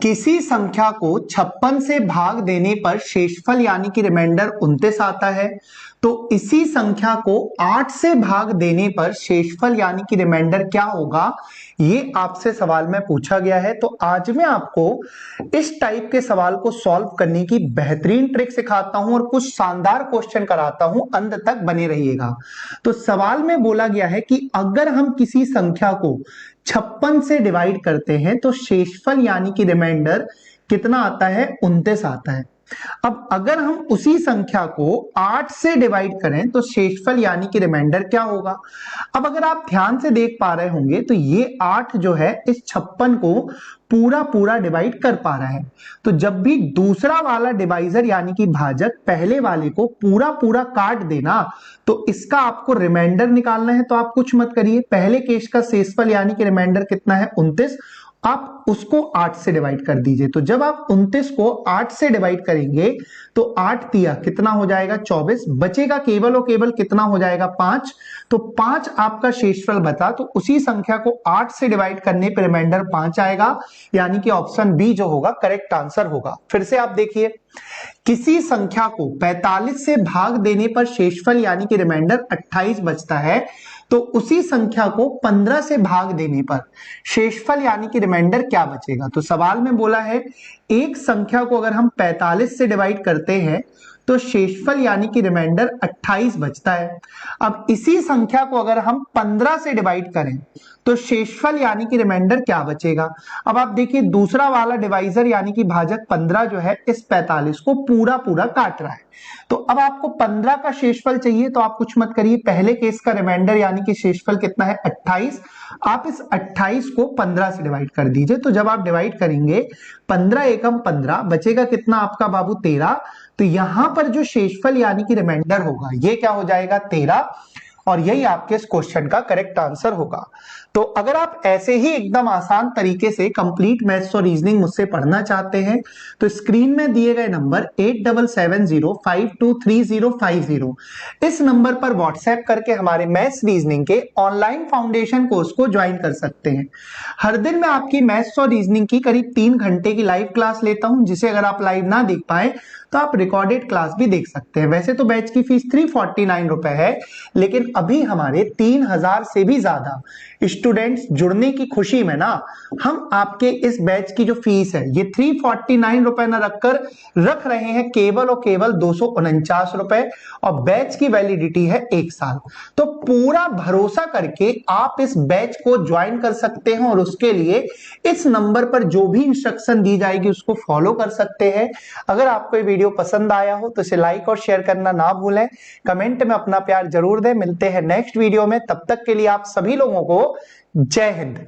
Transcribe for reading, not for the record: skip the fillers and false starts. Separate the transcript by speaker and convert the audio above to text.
Speaker 1: किसी संख्या को 56 से भाग देने पर शेषफल यानी कि रिमाइंडर 29 आता है, तो इसी संख्या को 8 से भाग देने पर शेषफल यानी कि रिमाइंडर क्या होगा, ये आपसे सवाल में पूछा गया है। तो आज मैं आपको इस टाइप के सवाल को सॉल्व करने की बेहतरीन ट्रिक सिखाता हूं और कुछ शानदार क्वेश्चन कराता हूं, अंत तक बने रहिएगा। तो सवाल में बोला गया है कि अगर हम किसी संख्या को 56 से डिवाइड करते हैं तो शेषफल यानी कि रिमाइंडर कितना आता है, 29 आता है। अब अगर हम उसी संख्या को 8 से डिवाइड करें तो शेषफल यानी कि रिमाइंडर क्या होगा। अब अगर आप ध्यान से देख पा रहे होंगे तो ये 8 जो है इस 56 को पूरा पूरा डिवाइड कर पा रहा है। तो जब भी दूसरा वाला डिवाइजर यानी कि भाजक पहले वाले को पूरा पूरा काट देना, तो इसका आपको रिमाइंडर निकालना है। तो आप कुछ मत करिए, पहले केस का शेषफल यानी कि रिमाइंडर कितना है, 29, आप उसको 8 से डिवाइड कर दीजिए। तो जब आप 29 को 8 से डिवाइड करेंगे तो 8 दिया कितना हो जाएगा, 24, बचेगा केवल और केवल कितना हो जाएगा, 5। तो 5 आपका शेषफल बता, तो उसी संख्या को 8 से डिवाइड करने पर रिमाइंडर 5 आएगा, यानी कि ऑप्शन बी जो होगा करेक्ट आंसर होगा। फिर से आप देखिए, किसी संख्या को 45 से भाग देने पर शेषफल यानी कि रिमाइंडर 28 बचता है, तो उसी संख्या को 15 से भाग देने पर शेषफल यानी कि रिमाइंडर क्या बचेगा। तो सवाल में बोला है एक संख्या को अगर हम 45 से डिवाइड करते हैं तो शेषफल यानी कि रिमाइंडर 28 बचता है। अब इसी संख्या को अगर हम 15 से डिवाइड करें तो शेषफल यानी कि रिमाइंडर क्या बचेगा। अब आप देखिए, दूसरा वाला डिवाइजर यानी कि भाजक 15 जो है इस 45 को पूरा पूरा काट रहा है। तो अब आपको 15 का शेषफल चाहिए, तो आप कुछ मत करिए, पहले केस का रिमाइंडर यानी कि शेषफल कितना है, 28, आप इस 28 को 15 से डिवाइड कर दीजिए। तो जब आप डिवाइड करेंगे 15 एकम 15, बचेगा कितना आपका बाबू, 13। तो यहां पर जो शेषफल यानी कि रिमाइंडर होगा ये क्या हो जाएगा, 13, और यही आपके इस क्वेश्चन का करेक्ट आंसर होगा। तो अगर आप ऐसे ही एकदम आसान तरीके से कंप्लीट मैथ्स और रीजनिंग मुझसे पढ़ना चाहते हैं तो स्क्रीन में दिए गए नंबर 8770523050 इस नंबर पर व्हाट्सएप करके हमारे मैथ्स रीजनिंग के ऑनलाइन फाउंडेशन कोर्स को ज्वाइन कर सकते हैं। हर दिन मैं आपकी मैथ्स और रीजनिंग की करीब 3 घंटे की लाइव क्लास लेता हूं, जिसे अगर आप लाइव ना देख पाए तो आप रिकॉर्डेड क्लास भी देख सकते हैं। वैसे तो बैच की फीस 349 रुपए है, लेकिन अभी हमारे 3000 से भी ज्यादा स्टूडेंट्स जुड़ने की खुशी में ना हम आपके इस बैच की जो फीस है ये 349 रुपए ना रख रहे हैं केवल और केवल 249 रुपए, और बैच की वैलिडिटी है 1 साल। तो पूरा भरोसा करके आप इस बैच को ज्वाइन कर सकते हैं और उसके लिए इस नंबर पर जो भी इंस्ट्रक्शन दी जाएगी उसको फॉलो कर सकते हैं। अगर आपको ये वीडियो पसंद आया हो तो इसे लाइक और शेयर करना ना भूलें, कमेंट में अपना प्यार जरूर दें। मिलते हैं नेक्स्ट वीडियो में, तब तक के लिए आप सभी लोगों को जय हिंद।